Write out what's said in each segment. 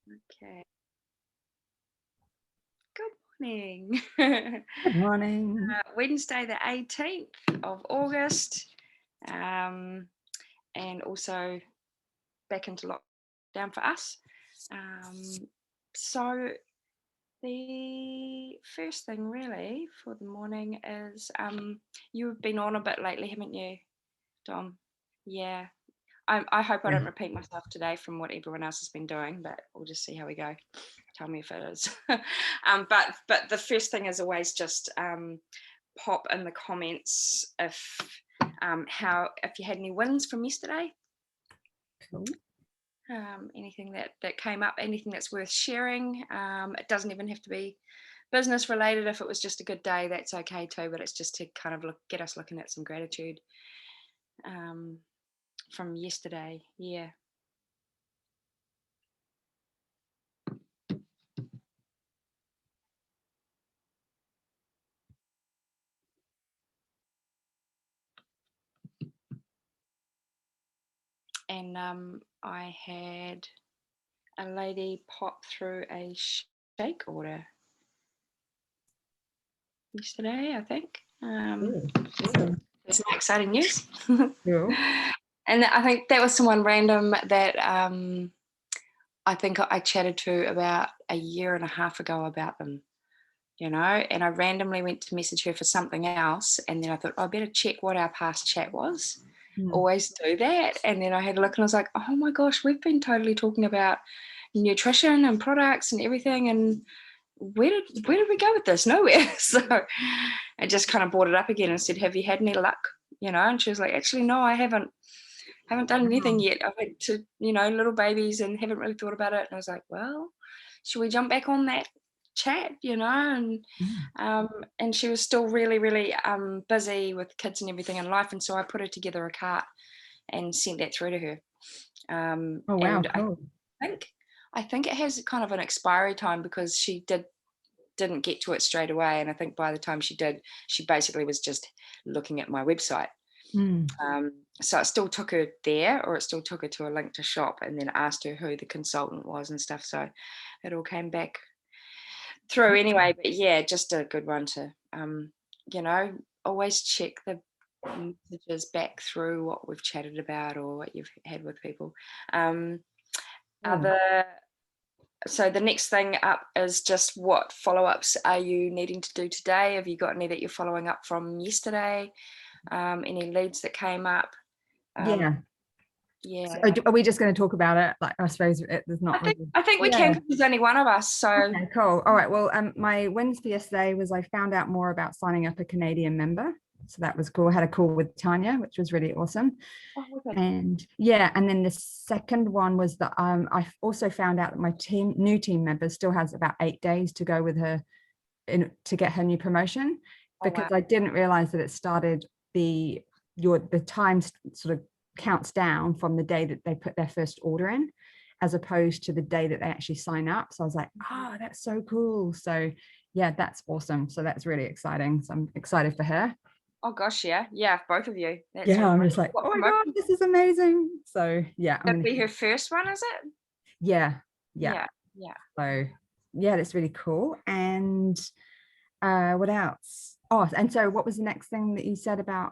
Okay. Good morning. Good morning. Wednesday, the 18th of August, and also back into lockdown for us. So the first thing really for the morning is you've been on a bit lately, haven't you, Dom? Yeah. I hope I Yeah. don't repeat myself today from what everyone else has been doing, but we'll just see how we go. Tell me if it is. But the first thing is always just pop in the comments if you had any wins from yesterday. Cool. Anything that came up, anything that's worth sharing. It doesn't even have to be business related. If it was just a good day, that's okay too. But it's just to kind of get us looking at some gratitude from yesterday. Yeah. And I had a lady pop through a shake order yesterday, I think. There's some exciting news. Cool. And I think that was someone random that I think I chatted to about a year and a half ago about them, and I randomly went to message her for something else. And then I thought, I better check what our past chat was. Always do that. And then I had a look and I was like, oh my gosh, we've been totally talking about nutrition and products and everything. And where did we go with this? Nowhere. So I just kind of brought it up again and said, have you had any luck? And she was like, actually, no, I haven't done anything yet. I've had two, little babies and haven't really thought about it. And I was like, well, should we jump back on that chat, and she was still really, really busy with kids and everything in life. And so I put her together a cart and sent that through to her. Oh wow, And cool. I think it has kind of an expiry time because she didn't get to it straight away. And I think by the time she did, she basically was just looking at my website. So it still took her there, or it still took her to a link to shop, and then asked her who the consultant was and stuff. So it all came back through anyway. But yeah, just a good one to always check the messages back through what we've chatted about or what you've had with people. So the next thing up is just what follow-ups are you needing to do today? Have you got any that you're following up from yesterday? Any leads that came up? Yeah. Yeah. So are we just going to talk about it? Like, I suppose there's not really. I think we can, because there's only one of us. So Okay, cool. All right. Well, my wins for yesterday was I found out more about signing up a Canadian member. So that was cool. I had a call with Tanya, which was really awesome. And yeah, and then the second one was that I also found out that my new team member still has about 8 days to go with her to get her new promotion, because I didn't realize that it started the time sort of counts down from the day that they put their first order in, as opposed to the day that they actually sign up. So I was like, that's so cool. So yeah, that's awesome. So that's really exciting. So I'm excited for her. Oh gosh, yeah, both of you. That's Yeah, really I'm just like, oh my god, this is amazing. So yeah, I'm gonna gonna be her first one, is it? Yeah. So yeah, that's really cool. And what else? Oh, and so what was the next thing that you said about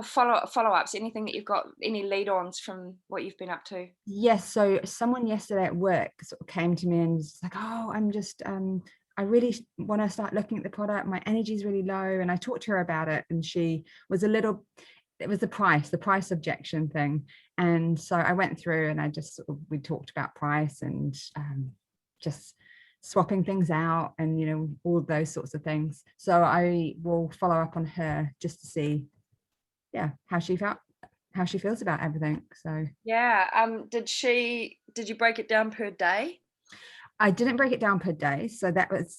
follow-ups, anything that you've got, any lead-ons from what you've been up to? Yes, so someone yesterday at work sort of came to me and was like, oh, I'm just I really want to start looking at the product. My energy is really low. And I talked to her about it, and she was it was the price objection thing. And so I went through and I just we talked about price and just swapping things out and all those sorts of things. So I will follow up on her just to see how she feels about everything. So did you break it down per day? I didn't break it down per day. So that was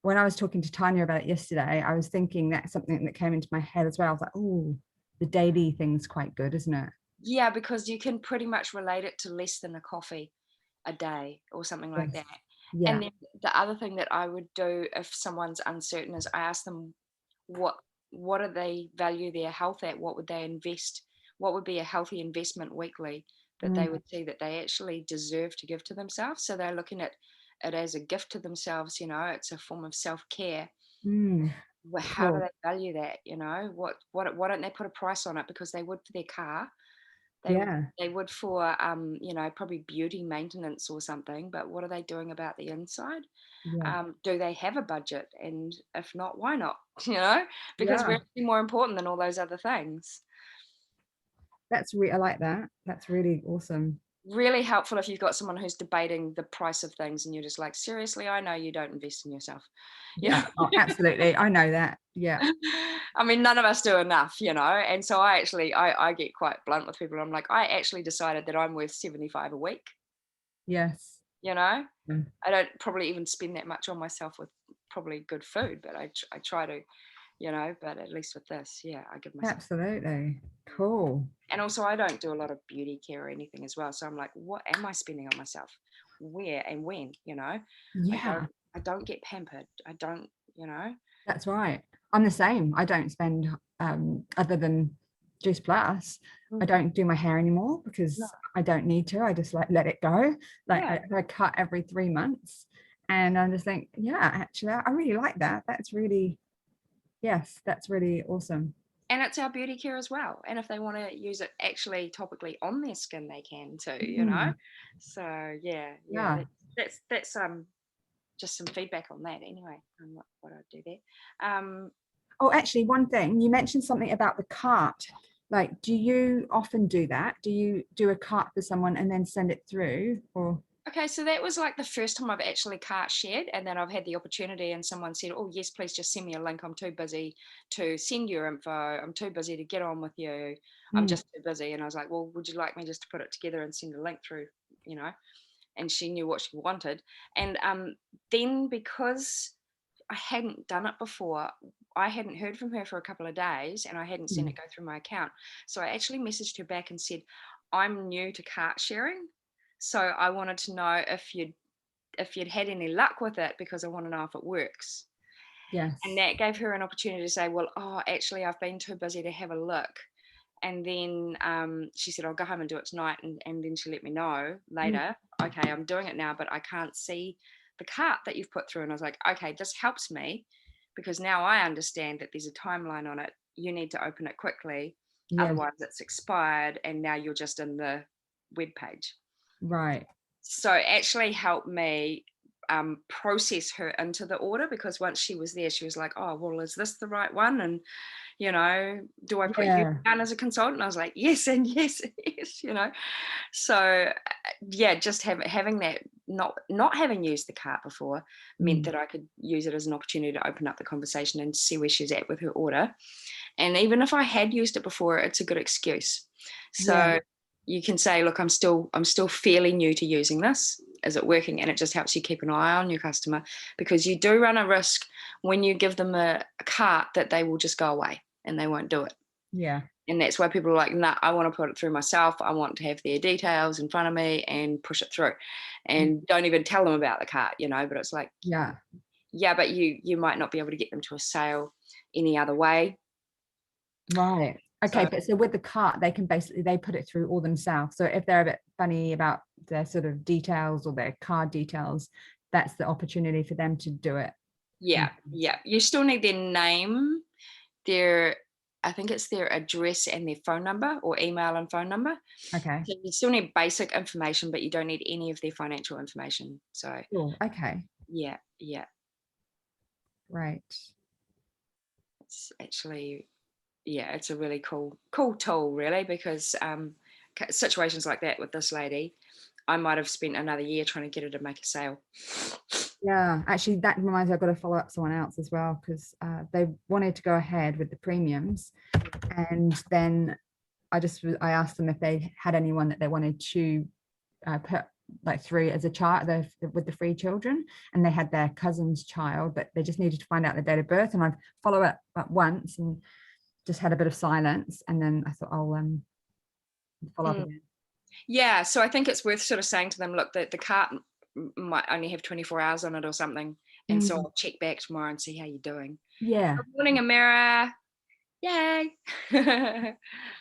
when I was talking to Tanya about it yesterday, I was thinking that's something that came into my head as well. I was like, oh, the daily thing's quite good, isn't it? Yeah, because you can pretty much relate it to less than a coffee a day or something like that. Yeah. And then the other thing that I would do if someone's uncertain is I ask them what do they value their health at? What would they invest? What would be a healthy investment weekly that they would see that they actually deserve to give to themselves. So they're looking at it as a gift to themselves, you know, it's a form of self-care. Well, how do Cool. they value that, you know? Why don't they put a price on it? Because they would for their car, Yeah. they would for you know, probably beauty maintenance or something, but what are they doing about the inside? Yeah. Do they have a budget? And if not, why not? You know, because we're Yeah. actually more important than all those other things. I like that. That's really awesome. Really helpful if you've got someone who's debating the price of things and you're just like, seriously, I know you don't invest in yourself. You know? Yeah. Oh, absolutely. I know that. Yeah. I mean, none of us do enough, you know. And so I get quite blunt with people. I'm like, I actually decided that I'm worth 75 a week, Yes. you know. Mm. I don't probably even spend that much on myself with probably good food, but I try to, you know, but at least with this, yeah, I give myself. Absolutely. Cool. And also I don't do a lot of beauty care or anything as well. So I'm like, what am I spending on myself? Where and when, you know? Yeah. I don't get pampered. I don't, you know. That's right. I'm the same. I don't spend other than Juice Plus. I don't do my hair anymore because No. I don't need to. I just like let it go. Like Yeah. I cut every 3 months. And I just think, yeah, actually, I really like that. That's really, yes, that's really awesome. And it's our beauty care as well. And if they want to use it actually topically on their skin, they can too, you know. So Yeah. that's just some feedback on that anyway. What I do there. Oh, actually, one thing, you mentioned something about the cart. Like, do you often do that? Do you do a cart for someone and then send it through? Or Okay, so that was like the first time I've actually cart shared, and then I've had the opportunity and someone said, oh yes, please just send me a link. I'm too busy to send your info. I'm too busy to get on with you. I'm just too busy. And I was like, well, would you like me just to put it together and send a link through, you know? And she knew what she wanted. And then because I hadn't done it before, I hadn't heard from her for a couple of days and I hadn't seen it go through my account. So I actually messaged her back and said, I'm new to cart sharing. So I wanted to know if you'd had any luck with it because I want to know if it works. yes. And that gave her an opportunity to say, well, actually I've been too busy to have a look. And then she said, I'll go home and do it tonight. And then she let me know later, okay, I'm doing it now, but I can't see the cart that you've put through. And I was like, okay, this helps me because now I understand that there's a timeline on it. You need to open it quickly. Yes. Otherwise it's expired and now you're just in the web page. Right. So it actually helped me process her into the order because once she was there, she was like, oh, well, is this the right one? And you know, do I put you down as a consultant? I was like, yes, and yes, yes, you know. So yeah, just having that, not having used the cart before meant that I could use it as an opportunity to open up the conversation and see where she's at with her order. And even if I had used it before, it's a good excuse. So you can say, look, I'm still fairly new to using this. Is it working? And it just helps you keep an eye on your customer because you do run a risk when you give them a cart that they will just go away and they won't do it. Yeah. And that's why people are like, nah, I want to put it through myself. I want to have their details in front of me and push it through and don't even tell them about the cart, you know, but it's like, yeah, but you might not be able to get them to a sale any other way. Right. Okay, So, but so with the cart, they can basically, they put it through all themselves. So if they're a bit funny about their sort of details or their card details, that's the opportunity for them to do it. yeah. You still need their name, I think it's their address and their phone number or email and phone number. Okay. So you still need basic information, but you don't need any of their financial information. So Cool. Okay. yeah. Right. It's actually, it's a really cool tool, really, because situations like that with this lady, I might have spent another year trying to get her to make a sale. Yeah, actually, that reminds me, I've got to follow up someone else as well because they wanted to go ahead with the premiums, and then I asked them if they had anyone that they wanted to put like through as a child with the free children, and they had their cousin's child, but they just needed to find out the date of birth, and I'd follow up once and just had a bit of silence, and then I thought I'll follow up again. Yeah, so I think it's worth sort of saying to them, look, the cart might only have 24 hours on it or something, and so I'll check back tomorrow and see how you're doing. Yeah. Good morning, Amira. Yay.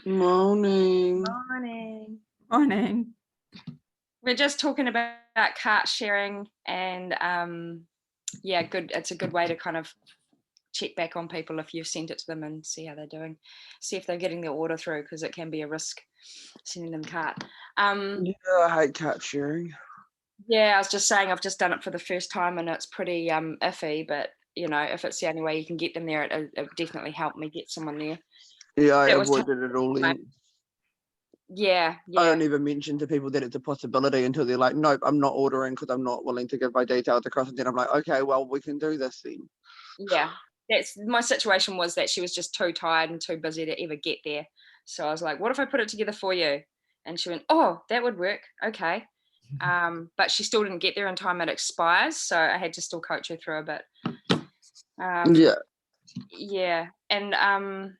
Morning. Morning. Morning. We're just talking about cart sharing, and yeah, good. It's a good way to kind of check back on people if you've sent it to them and see how they're doing, see if they're getting their order through, because it can be a risk sending them cart. Yeah, I hate cart sharing. Yeah, I was just saying I've just done it for the first time and it's pretty iffy, but you know, if it's the only way you can get them there, it definitely helped me get someone there. Yeah, I That was avoided it all in. Yeah, I yeah, don't even mention to people that it's a possibility until they're like, nope, I'm not ordering because I'm not willing to give my details across. And then I'm like, okay, well, we can do this then. yeah. That's my situation, was that she was just too tired and too busy to ever get there. So I was like, what if I put it together for you? And she went, oh, that would work. Okay. But she still didn't get there in time. It expires, so I had to still coach her through a bit. Yeah. Yeah, and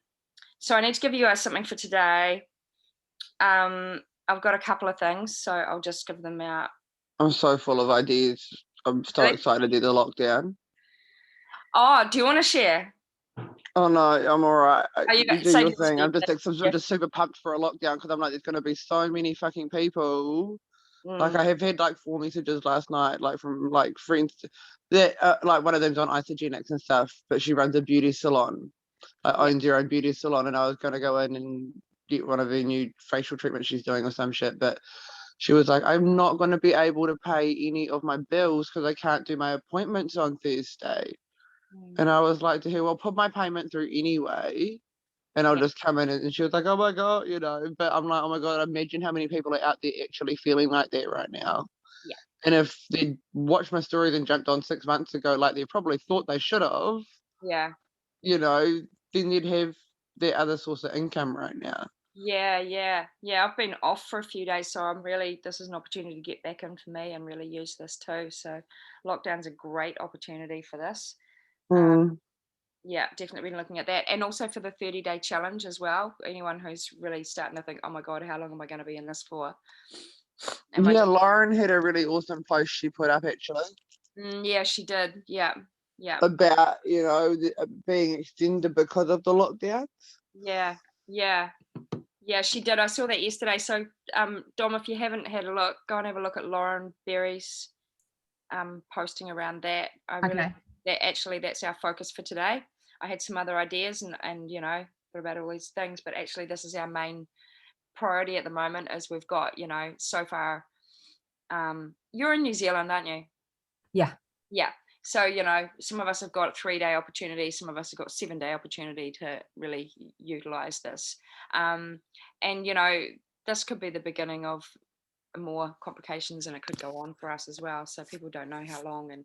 so I need to give you guys something for today. I've got a couple of things, so I'll just give them out. I'm so full of ideas. I'm so Really? excited to do the lockdown. Oh, do you want to share? Oh no, I'm all right. Are you You guys do your thing. I'm yeah. just super pumped for a lockdown because I'm like, there's going to be so many fucking people. Like Mm, I have had like 4 messages last night, like from like friends that like one of them's on Isogenics and stuff, but she runs a beauty salon, like yeah, owns her own beauty salon, and I was going to go in and get one of her new facial treatments she's doing or some shit, but she was like, I'm not going to be able to pay any of my bills because I can't do my appointments on Thursday. And I was like to her, well, put my payment through anyway, and I'll yeah, just come in. And she was like, oh my God, you know. But I'm like, oh my God, imagine how many people are out there actually feeling like that right now. yeah, And if they watched my stories and jumped on 6 months ago, like they probably thought they should have, yeah. you know, then they'd have their other source of income right now. Yeah. I've been off for a few days, so this is an opportunity to get back in for me and really use this too. So lockdown's a great opportunity for this. Yeah, definitely been looking at that. And also for the 30-day challenge as well. Anyone who's really starting to think, oh my God, how long am I going to be in this for? Yeah, Lauren had a really awesome post she put up actually. Yeah, she did. Yeah. About, you know, being extended because of the lockdown. Yeah, she did. I saw that yesterday. So, Dom, if you haven't had a look, go and have a look at Lauren Berry's posting around that. That's our focus for today. I had some other ideas and you know, about all these things, but actually this is our main priority at the moment. As we've got, you know, so far, you're in New Zealand, aren't you? Yeah. So, you know, some of us have got 3-day opportunity, some of us have got 7-day opportunity to really utilize this. And, you know, this could be the beginning of more complications, and it could go on for us as well. So people don't know how long. And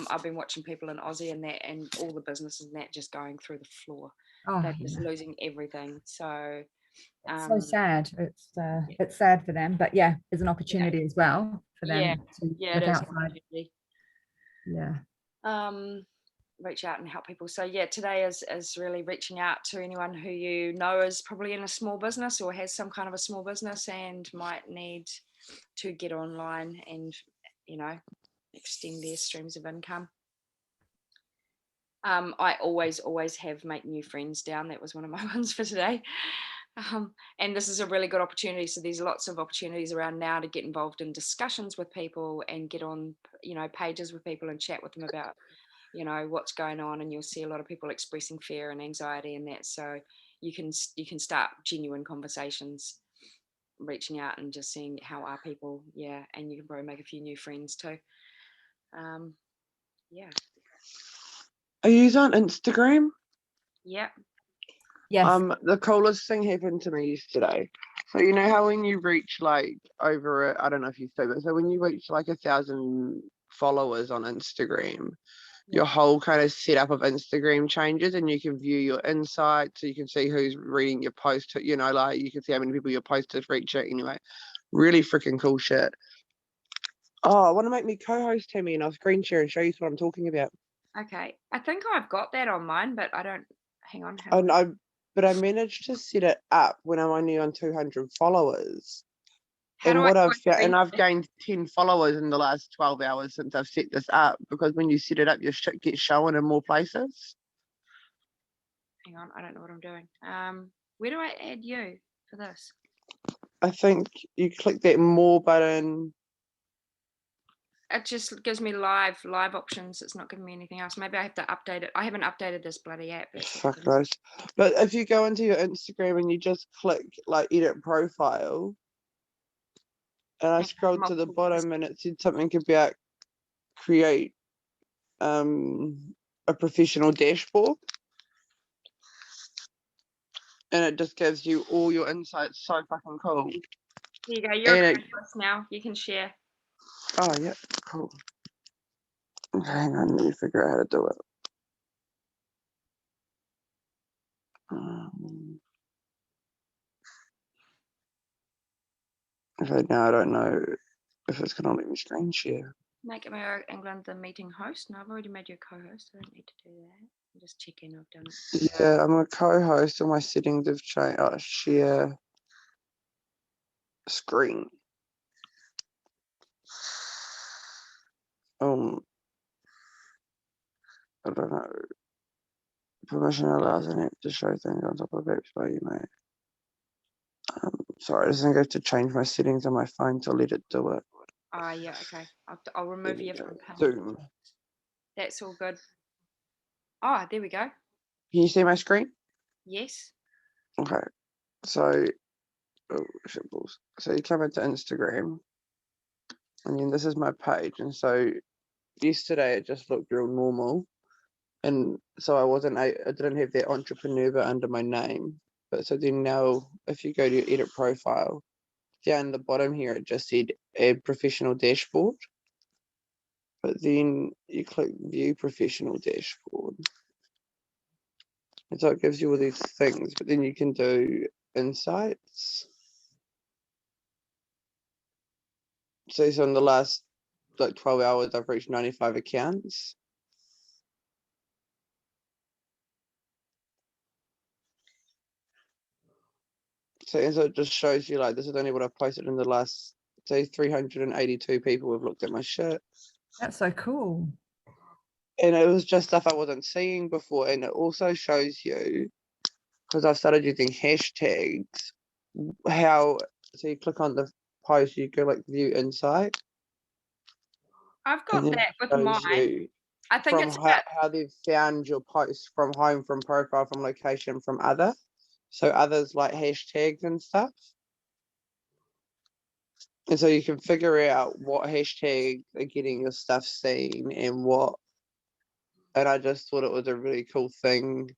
I've been watching people in Aussie and that, and all the businesses and that just going through the floor. They're just losing everything. So it's so sad. It's sad for them, but yeah, it's an opportunity as well for them to look outside. Reach out and help people. So yeah, today is really reaching out to anyone who you know is probably in a small business or has some kind of a small business and might need to get online and, you know, extend their streams of income. I always have make new friends down. That was one of my ones for today. And this is a really good opportunity. So there's lots of opportunities around now to get involved in discussions with people and get on, you know, pages with people and chat with them about, you know, what's going on. And you'll see a lot of people expressing fear and anxiety and that. So you can start genuine conversations, reaching out and just seeing how are people. Yeah. And you can probably make a few new friends too. Yeah. Are you on Instagram? Yeah. Yes. The coolest thing happened to me yesterday. So you know how when you reach like over, I don't know if you say, but so when you reach like 1,000 followers on Instagram, your whole kind of setup of Instagram changes, and you can view your insights, so you can see who's reading your post. You know, like you can see how many people your post has reached. Anyway, really freaking cool shit. Oh, I want to make me co-host, Tammy, and I'll screen share and show you what I'm talking about. Okay, I think I've got that on mine, but I don't. Hang on. But I managed to set it up when I'm only on 200 followers. I've gained 10 followers in the last 12 hours since I've set this up, because when you set it up, your shit gets shown in more places. Hang on, I don't know what I'm doing. Where do I add you for this? I think you click that more button. It just gives me live options. It's not giving me anything else. Maybe I have to update it. I haven't updated this bloody app. That's what Fuck it is. knows. But if you go into your Instagram and you just click like edit profile, and I And scrolled to the multiple bottom and it said something about create a professional dashboard. And it just gives you all your insights. So fucking cool. There you go. You're a And co-host now. You can share. oh yeah, cool. Okay, hang on, let me figure out how to do it. Okay, now I don't know if it's gonna let me screen share. Make America England the meeting host. No, I've already made you a co-host. I don't need to do that. I'm just checking I've done it. Yeah, I'm a co-host and my settings have changed. Oh, share screen. I don't know. Permission allows an app to show things on top of apps by you, mate. Sorry, I just think I have to change my settings on my phone to let it do it. Ah, yeah, okay. I'll remove you from page. Zoom. That's all good. Ah, there we go. Can you see my screen? Yes. Okay. So, symbols. So you come into Instagram, and then this is my page. And so yesterday it just looked real normal, and so I didn't have that entrepreneur bit under my name. But so then now, if you go to your edit profile, down the bottom here it just said add professional dashboard. But then you click view professional dashboard. And so it gives you all these things, but then you can do insights. So in the last like 12 hours, I've reached 95 accounts. So it just shows you like this is only what I've posted in the last, say 382 people have looked at my shit. That's so cool. And it was just stuff I wasn't seeing before. And it also shows you, because I've started using hashtags, how, so you click on the post, you go like view insight. I've got that with mine. I think From it's about how they've found your posts from home, from profile, from location, from other. So others like hashtags and stuff. And so you can figure out what hashtags are getting your stuff seen and what. And I just thought it was a really cool thing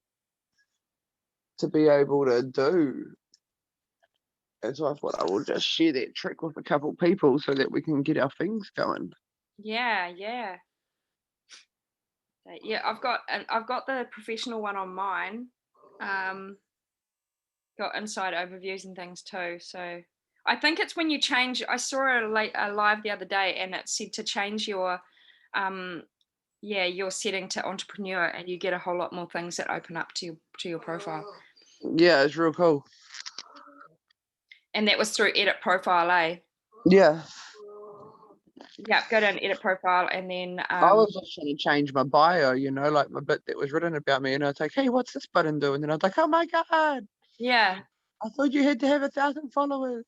to be able to do. And so I thought I will just share that trick with a couple people so that we can get our things going. yeah. Yeah, I've got the professional one on mine. Got inside overviews and things too. So I think it's when you change. I saw a live the other day, and it said to change your, your setting to entrepreneur, and you get a whole lot more things that open up to your profile. Yeah, it's real cool. And that was through edit profile, eh? Yeah. Yeah, go down edit profile, and then I was just trying to change my bio, like my bit that was written about me, and I was like, hey, what's this button do? And then I was like, oh my God, yeah. I thought you had to have 1,000 followers.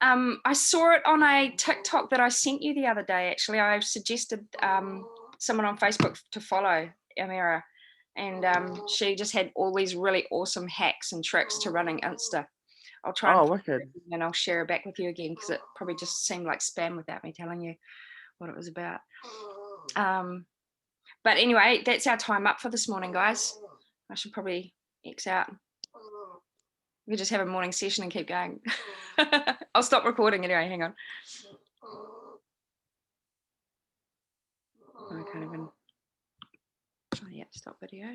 I saw it on a TikTok that I sent you the other day. Actually, I suggested someone on Facebook to follow Amira, and she just had all these really awesome hacks and tricks to running Insta. I'll try and I'll share it back with you again, because it probably just seemed like spam without me telling you what it was about. But anyway, that's our time up for this morning, guys. I should probably X out. We just have a morning session and keep going. I'll stop recording anyway. Hang on. I can't even. Oh, yeah, stop video.